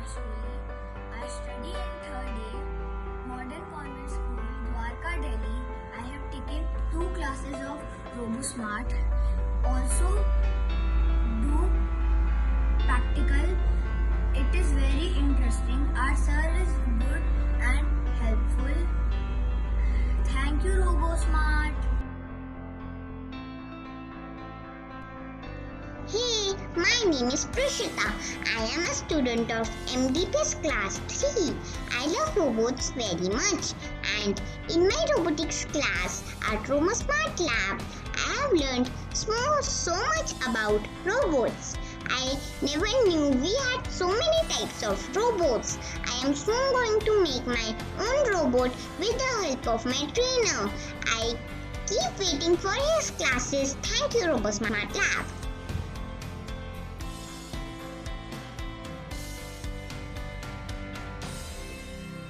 schooling. I study in 3rd A, Modern Convent School, Dwarka, Delhi. I have taken 2 classes of RoboSmart. Also do practical. It is very interesting. Our sir is good and helpful. Thank you, RoboSmart. Hey, my name is Prishita. I am a student of MDPS class 3. I love robots very much, and in my robotics class at RoboSmart Lab, I have learned so much about robots. I never knew we had so many types of robots. I am soon going to make my own robot with the help of my trainer. I keep waiting for his classes. Thank you, RoboSmart Lab.